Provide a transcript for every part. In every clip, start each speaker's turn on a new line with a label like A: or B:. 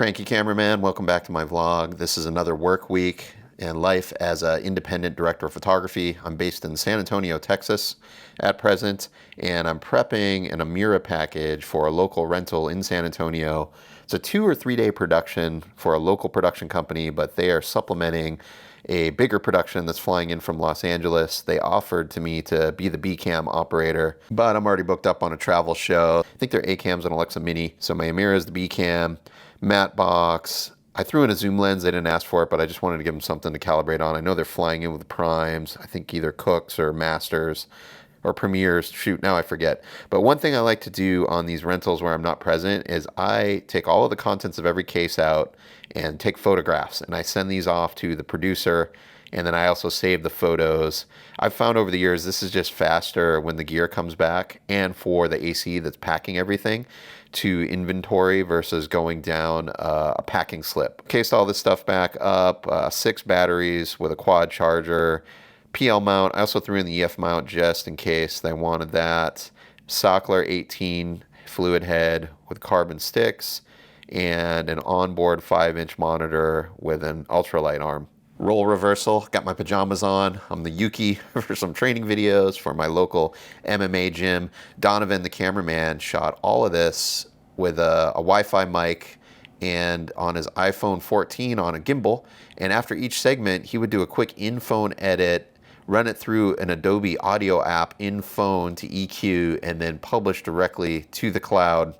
A: Cranky cameraman, welcome back to my vlog. This is another work week and life as an independent director of photography. I'm based in San Antonio, Texas at present, and I'm prepping an Amira package for a local rental in San Antonio. It's a 2 or 3 day production for a local production company, but they are supplementing a bigger production that's flying in from Los Angeles. They offered to me to be the B-cam operator, but I'm already booked up on a travel show. I think they're A-cams on Alexa Mini. So my Amira is the B-cam, matte box. I threw in a zoom lens. They didn't ask for it, but I just wanted to give them something to calibrate on. I know they're flying in with primes. I think either Cooks or Masters or Premiers. Shoot, now I forget. But one thing I like to do on these rentals where I'm not present is I take all of the contents of every case out and take photographs, and I send these off to the producer, and then I also save the photos. I've found over the years this is just faster when the gear comes back, and for the AC that's packing everything to inventory versus going down a packing slip. Case all this stuff back up, 6 batteries with a quad charger, PL mount. I also threw in the EF mount just in case they wanted that. Sockler 18 fluid head with carbon sticks, and an onboard 5-inch monitor with an ultralight arm. Roll reversal, got my pajamas on. I'm the Yuki for some training videos for my local MMA gym. Donovan, the cameraman, shot all of this with a Wi-Fi mic and on his iPhone 14 on a gimbal. And after each segment, he would do a quick in-phone edit, run it through an Adobe audio app in phone to EQ, and then publish directly to the cloud.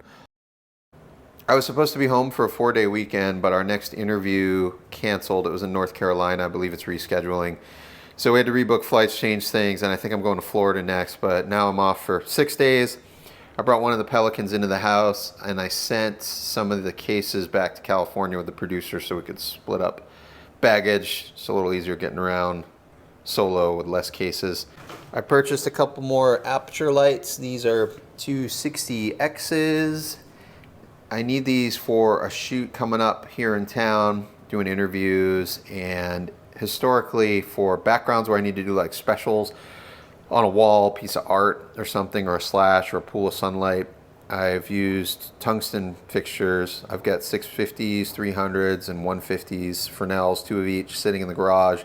A: I was supposed to be home for a 4-day weekend, but our next interview canceled. It was in North Carolina. I believe it's rescheduling. So we had to rebook flights, change things, and I think I'm going to Florida next, but now I'm off for 6 days. I brought one of the Pelicans into the house, and I sent some of the cases back to California with the producer so we could split up baggage. It's a little easier getting around solo with less cases. I purchased a couple more aperture lights. These are 260Xs. I need these for a shoot coming up here in town, doing interviews, and historically for backgrounds where I need to do like specials on a wall, piece of art or something, or a slash or a pool of sunlight. I've used tungsten fixtures. I've got 650s, 300s, and 150s, Fresnels, 2 of each, sitting in the garage.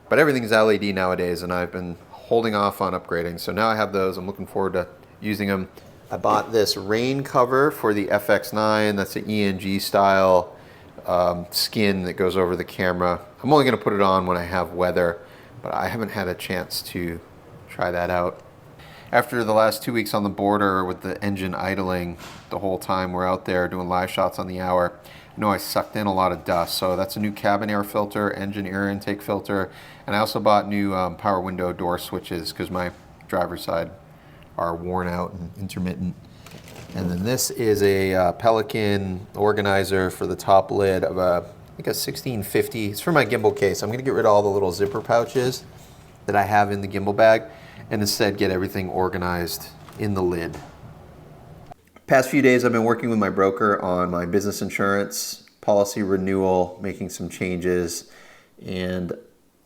A: But everything's LED nowadays, and I've been holding off on upgrading. So now I have those. I'm looking forward to using them. I bought this rain cover for the FX9. That's an ENG style skin that goes over the camera. I'm only going to put it on when I have weather, but I haven't had a chance to try that out. After the last 2 weeks on the border with the engine idling the whole time we're out there doing live shots on the hour, I know I sucked in a lot of dust. So that's a new cabin air filter, engine air intake filter, and I also bought new power window door switches because my driver's side are worn out and intermittent. And then this is a Pelican organizer for the top lid of I think a 1650. It's for my gimbal case. I'm going to get rid of all the little zipper pouches that I have in the gimbal bag and instead get everything organized in the lid. Past few days I've been working with my broker on my business insurance policy renewal, making some changes, and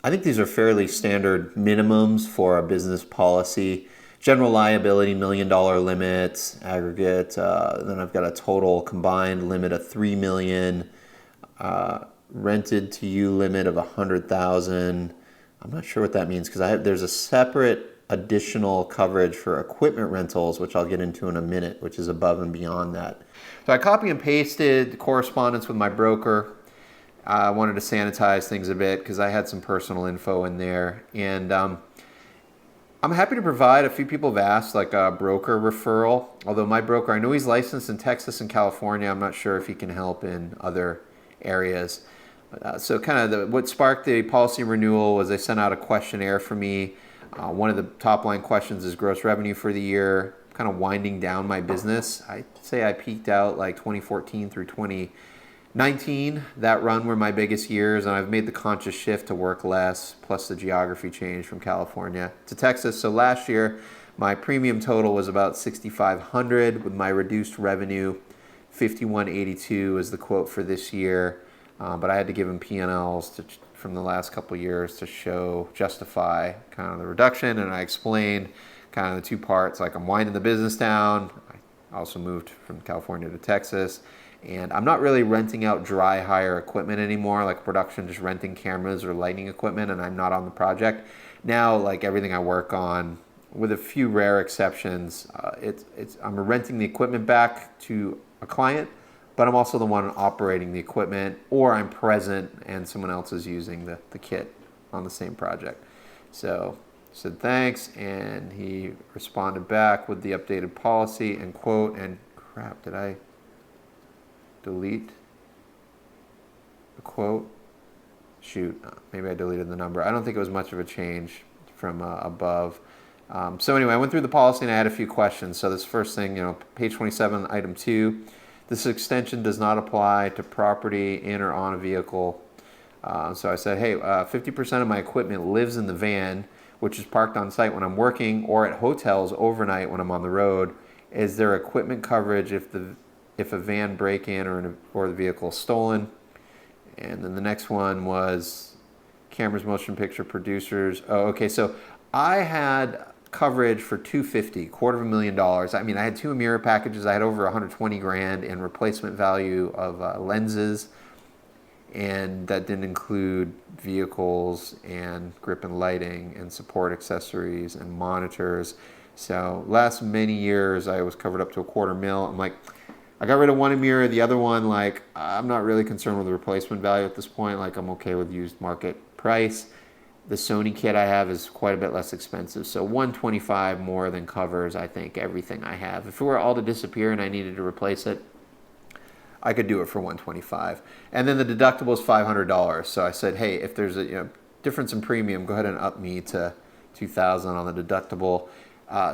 A: I think these are fairly standard minimums for a business policy. General liability, $1 million limit, aggregate. Then I've got a total combined limit of $3 million, rented to you limit of $100,000. I'm not sure what that means because there's a separate additional coverage for equipment rentals, which I'll get into in a minute, which is above and beyond that. So I copy and pasted correspondence with my broker. I wanted to sanitize things a bit because I had some personal info in there, and I'm happy to provide. A few people have asked like a broker referral, although my broker, I know he's licensed in Texas and California. I'm not sure if he can help in other areas. So kind of what sparked the policy renewal was they sent out a questionnaire for me. One of the top line questions is gross revenue for the year, kind of winding down my business. I'd say I peaked out like 2014 through 2019. That run were my biggest years, and I've made the conscious shift to work less, plus the geography change from California to Texas. So last year, my premium total was about $6,500 with my reduced revenue. $5,182 is the quote for this year, but I had to give them P&Ls from the last couple of years to justify kind of the reduction, and I explained kind of the two parts, like I'm winding the business down. I also moved from California to Texas, And I'm not really renting out dry hire equipment anymore, like production, just renting cameras or lighting equipment, and I'm not on the project. Now, like everything I work on, with a few rare exceptions, I'm renting the equipment back to a client, but I'm also the one operating the equipment, or I'm present and someone else is using the kit on the same project. So I said thanks, and he responded back with the updated policy and quote, and crap, did I delete the quote? Shoot, maybe I deleted the number. I don't think it was much of a change from above. So anyway, I went through the policy and I had a few questions. So this first thing, page 27, item 2, this extension does not apply to property in or on a vehicle. So I said, hey, 50% of my equipment lives in the van, which is parked on site when I'm working, or at hotels overnight when I'm on the road. Is there equipment coverage if a van break-in or the vehicle is stolen? And then the next one was cameras, motion picture producers. Oh, okay. So I had coverage for $250,000, $250,000. I mean, I had 2 Amira packages. I had over 120 grand in replacement value of lenses, and that didn't include vehicles and grip and lighting and support accessories and monitors. So last many years, I was covered up to $250,000. I'm like, I got rid of one Amira, the other one, like, I'm not really concerned with the replacement value at this point. Like, I'm okay with used market price. The Sony kit I have is quite a bit less expensive. So $125 more than covers, I think, everything I have. If it were all to disappear and I needed to replace it, I could do it for $125. And then the deductible is $500. So I said, hey, if there's a difference in premium, go ahead and up me to $2,000 on the deductible.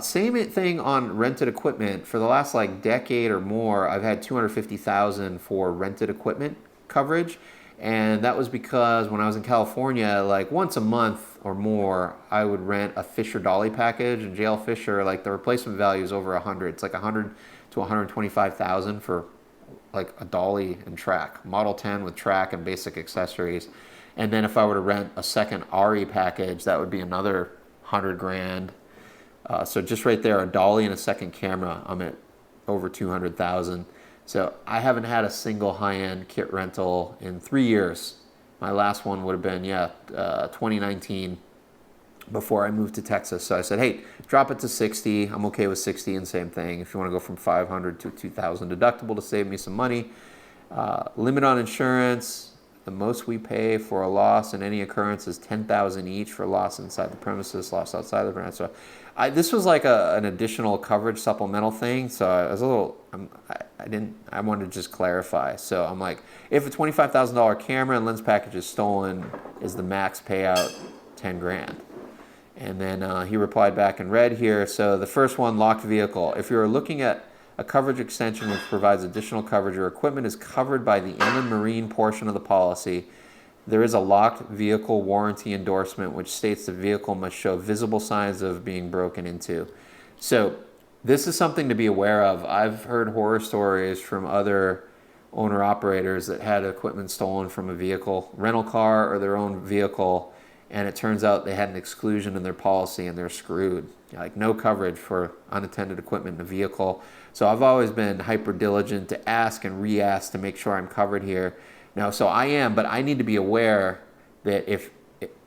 A: Same thing on rented equipment. For the last decade or more, I've had $250,000 for rented equipment coverage. And that was because when I was in California, once a month or more, I would rent a Fisher Dolly package. And JL Fisher, the replacement value is over 100. It's like 100 to 125,000 for a dolly and track, Model 10 with track and basic accessories. And then if I were to rent a second ARRI package, that would be another 100 grand. So just right there, a dolly and a second camera, I'm at over 200,000. So I haven't had a single high-end kit rental in 3 years. My last one would have been, 2019, before I moved to Texas. So I said, hey, drop it to 60. I'm okay with 60, and same thing. If you want to go from 500 to 2,000 deductible to save me some money. Limit on insurance. The most we pay for a loss in any occurrence is $10,000 each for loss inside the premises, loss outside the premises. So this was like an additional coverage supplemental thing. So I was a little, I wanted to just clarify. So I'm like, if a $25,000 camera and lens package is stolen, is the max payout 10 grand? And then he replied back in red here. So the first one, locked vehicle. If you're looking at a coverage extension which provides additional coverage, your equipment is covered by the inland marine portion of the policy. There is a locked vehicle warranty endorsement which states the vehicle must show visible signs of being broken into. So this is something to be aware of. I've heard horror stories from other owner-operators that had equipment stolen from a vehicle, rental car or their own vehicle, and it turns out they had an exclusion in their policy and they're screwed. No coverage for unattended equipment in a vehicle. So I've always been hyper diligent to ask and re-ask to make sure I'm covered here. Now, so I am, but I need to be aware that if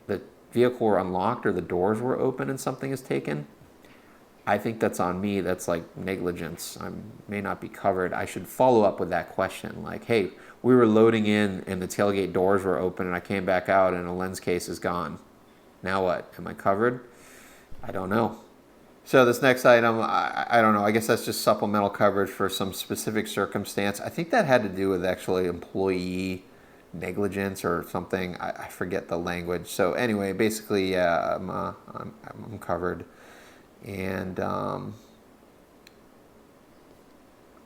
A: the vehicle were unlocked or the doors were open and something is taken, I think that's on me. That's negligence. I may not be covered. I should follow up with that question. Hey, we were loading in and the tailgate doors were open and I came back out and a lens case is gone. Now what? Am I covered? I don't know. So this next item, I don't know. I guess that's just supplemental coverage for some specific circumstance. I think that had to do with actually employee negligence or something. I forget the language. So anyway, basically, yeah, I'm covered. And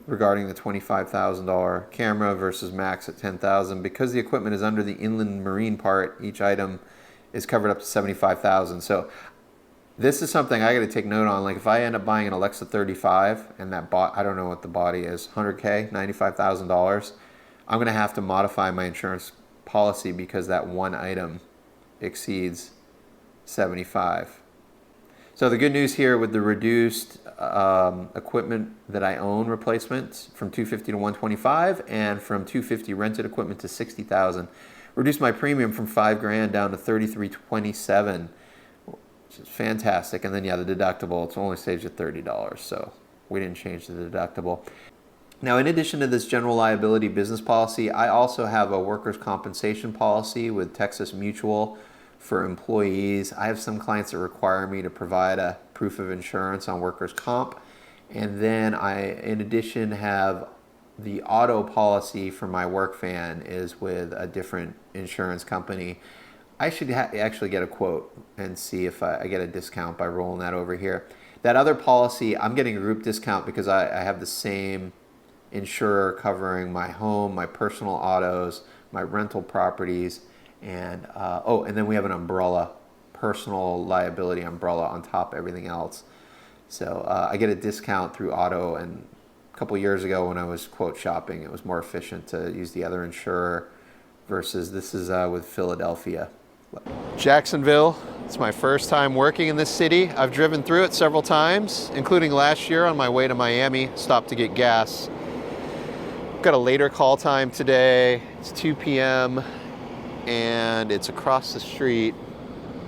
A: regarding the $25,000 camera versus max at $10,000, because the equipment is under the inland marine part, each item is covered up to $75,000. So this is something I got to take note on. If I end up buying an Alexa 35 and that I don't know what the body is, $100K, $95,000, I'm going to have to modify my insurance policy because that one item exceeds 75. So the good news here with the reduced equipment that I own replacement from 250 to 125 and from 250 rented equipment to 60,000, reduced my premium from $5,000 down to 3327, which is fantastic. And then yeah, the deductible, it's only saves you $30, so we didn't change the deductible. Now, in addition to this general liability business policy, I also have a workers' compensation policy with Texas Mutual for employees. I have some clients that require me to provide a proof of insurance on workers' comp. And then I, in addition, have the auto policy for my work van is with a different insurance company. I should actually get a quote and see if I get a discount by rolling that over here. That other policy, I'm getting a group discount because I have the same insurer covering my home, my personal autos, my rental properties, and and then we have an umbrella, personal liability umbrella on top of everything else. So I get a discount through auto, and a couple years ago when I was quote shopping, it was more efficient to use the other insurer versus this is with Philadelphia. Jacksonville, it's my first time working in this city. I've driven through it several times, including last year on my way to Miami, stopped to get gas. Got a later call time today. It's 2 p.m. and it's across the street,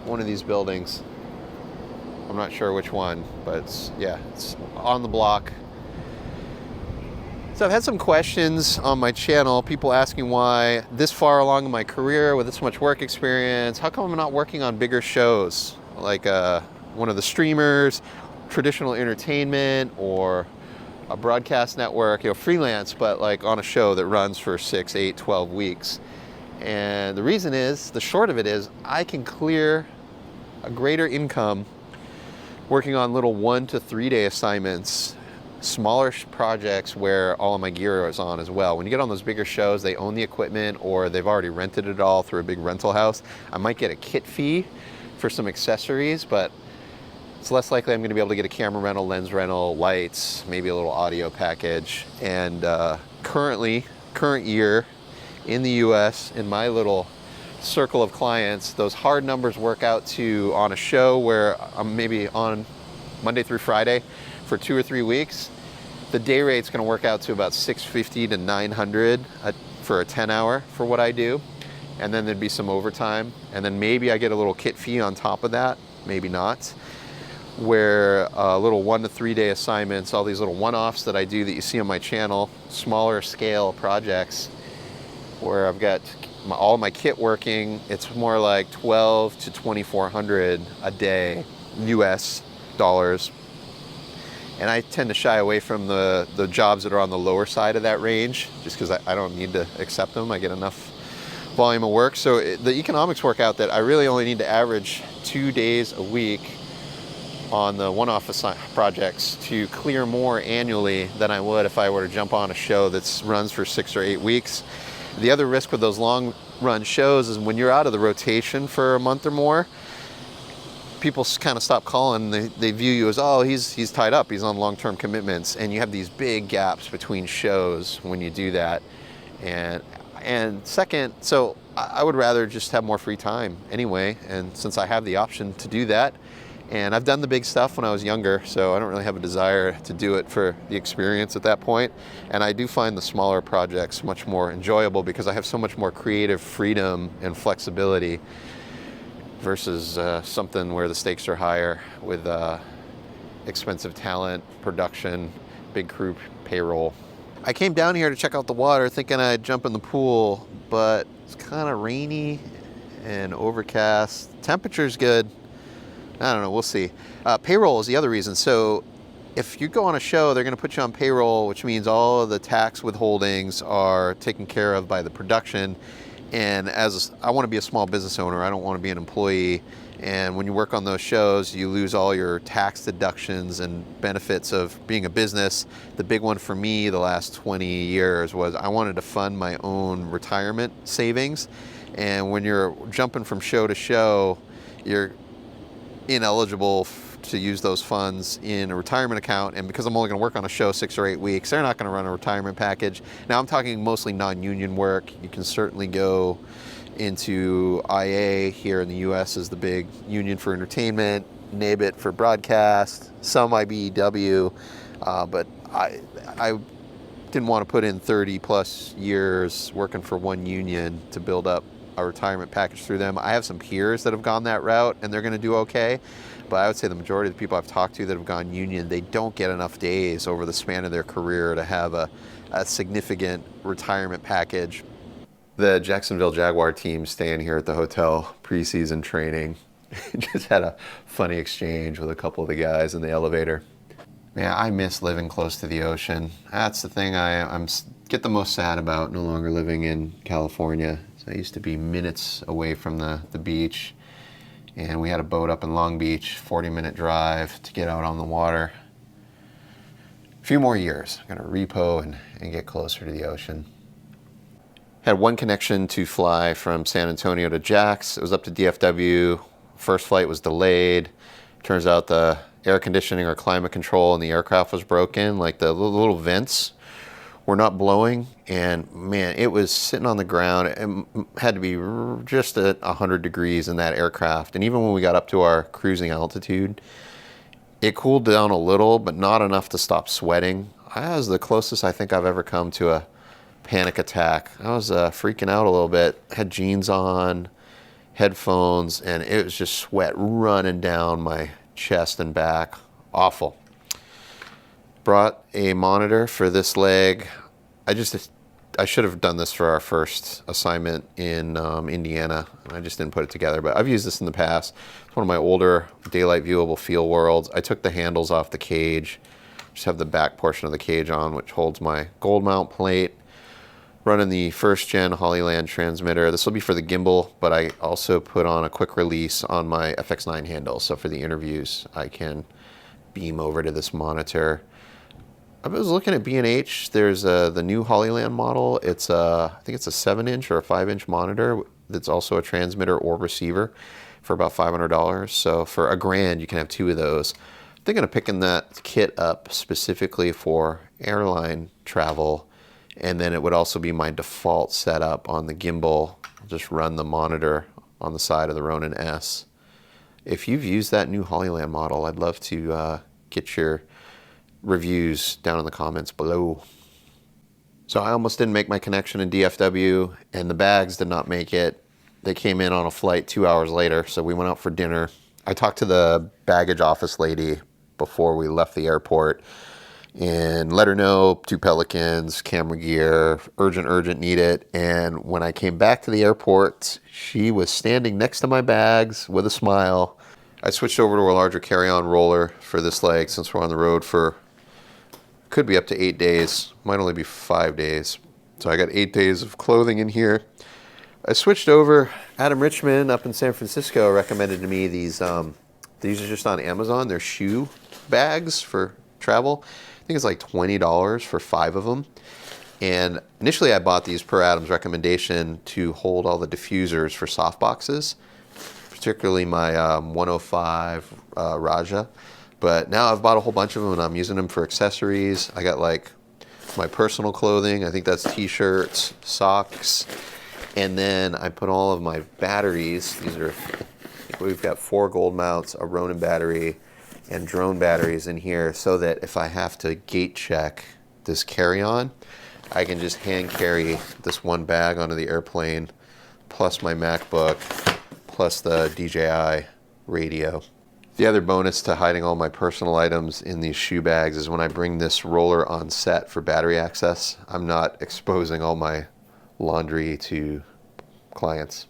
A: one of these buildings. I'm not sure which one, but it's on the block. So I've had some questions on my channel, people asking why this far along in my career with this much work experience, how come I'm not working on bigger shows like one of the streamers, traditional entertainment, or a broadcast network, freelance, but like on a show that runs for 6, 8, 12 weeks. And the reason is, the short of it is, I can clear a greater income working on little 1 to 3 day assignments, smaller projects where all of my gear is on as well. When you get on those bigger shows, they own the equipment or they've already rented it all through a big rental house. I might get a kit fee for some accessories, but it's less likely I'm going to be able to get a camera rental, lens rental, lights, maybe a little audio package. And current year in the US, in my little circle of clients, those hard numbers work out to, on a show where I'm maybe on Monday through Friday for 2 or 3 weeks, the day rate's going to work out to about $650 to $900 for a 10-hour for what I do. And then there'd be some overtime. And then maybe I get a little kit fee on top of that, maybe not. Where little 1 to 3 day assignments, all these little one-offs that I do that you see on my channel, smaller scale projects where I've got all my kit working, it's more like $1,200 to $2,400 a day, US dollars. And I tend to shy away from the jobs that are on the lower side of that range, just because I don't need to accept them. I get enough volume of work. So the economics work out that I really only need to average 2 days a week on the one-off projects to clear more annually than I would if I were to jump on a show that runs for 6 or 8 weeks. The other risk with those long-run shows is when you're out of the rotation for a month or more, people kind of stop calling. They view you as, oh, he's tied up, he's on long-term commitments, and you have these big gaps between shows when you do that. And second, so I would rather just have more free time anyway, and since I have the option to do that, and I've done the big stuff when I was younger, so I don't really have a desire to do it for the experience at that point. And I do find the smaller projects much more enjoyable because I have so much more creative freedom and flexibility versus something where the stakes are higher with expensive talent, production, big crew payroll. I came down here to check out the water thinking I'd jump in the pool, but it's kind of rainy and overcast. Temperature's good. I don't know, we'll see. Payroll is the other reason. So if you go on a show, they're going to put you on payroll, which means all of the tax withholdings are taken care of by the production. And as I want to be a small business owner, I don't want to be an employee. And when you work on those shows, you lose all your tax deductions and benefits of being a business. The big one for me the last 20 years was I wanted to fund my own retirement savings. And when you're jumping from show to show, you're ineligible to use those funds in a retirement account, and because I'm only going to work on a show 6 or 8 weeks, they're not going to run a retirement package. Now I'm talking mostly non-union work. You can certainly go into IA here in the US is the big union for entertainment, Nabit for broadcast, some IBEW, but I didn't want to put in 30 plus years working for one union to build up a retirement package through them. I have some peers that have gone that route and they're going to do okay, but I would say the majority of the people I've talked to that have gone union, they don't get enough days over the span of their career to have a significant retirement package. The Jacksonville Jaguar team staying here at the hotel preseason training just had a funny exchange with a couple of the guys in the elevator. Man, I miss living close to the ocean. That's the thing I'm get the most sad about no longer living in California. So I used to be minutes away from the beach, and we had a boat up in Long Beach, 40-minute drive to get out on the water. A few more years, I'm gonna repo and get closer to the ocean. Had one connection to fly from San Antonio to Jax. It was up to DFW. First flight was delayed. Turns out the air conditioning or climate control in the aircraft was broken. Like the little vents were not blowing, and man, it was sitting on the ground. It had to be just at 100 degrees in that aircraft. And even when we got up to our cruising altitude, it cooled down a little, but not enough to stop sweating. That was the closest I think I've ever come to a panic attack. I was freaking out a little bit. Had jeans on, headphones, and it was just sweat running down my chest and back. Awful. Brought a monitor for this leg. I should have done this for our first assignment in Indiana. I just didn't put it together, but I've used this in the past. It's one of my older daylight viewable field worlds. I took the handles off the cage, just have the back portion of the cage on, which holds my gold mount plate. Running the first gen Hollyland transmitter. This will be for the gimbal, but I also put on a quick release on my FX9 handle. So for the interviews, I can beam over to this monitor. I was looking at B&H. There's the new Hollyland model. It's I think it's a 7-inch or a 5-inch monitor that's also a transmitter or receiver for about $500. So for $1,000, you can have 2 of those. I'm thinking of picking that kit up specifically for airline travel. And then it would also be my default setup on the gimbal. I'll just run the monitor on the side of the Ronin S. If you've used that new Hollyland model, I'd love to get your reviews down in the comments below. So I almost didn't make my connection in DFW, and the bags did not make it. They came in on a flight 2 hours later, so we went out for dinner. I talked to the baggage office lady before we left the airport, and let her know 2 Pelicans, camera gear, urgent, need it. And when I came back to the airport, she was standing next to my bags with a smile. I switched over to a larger carry-on roller for this leg since we're on the road for, could be up to 8 days, might only be 5 days. So I got 8 days of clothing in here. I switched over. Adam Richmond up in San Francisco recommended to me these are just on Amazon. They're shoe bags for travel. I think it's like $20 for 5 of them. And initially I bought these per Adam's recommendation to hold all the diffusers for soft boxes, particularly my 105 Raja. But now I've bought a whole bunch of them and I'm using them for accessories. I got like my personal clothing. I think that's t-shirts, socks. And then I put all of my batteries. These are, we've got 4 gold mounts, a Ronin battery, and drone batteries in here, so that if I have to gate check this carry-on, I can just hand carry this one bag onto the airplane, plus my MacBook, plus the DJI radio. The other bonus to hiding all my personal items in these shoe bags is when I bring this roller on set for battery access, I'm not exposing all my laundry to clients.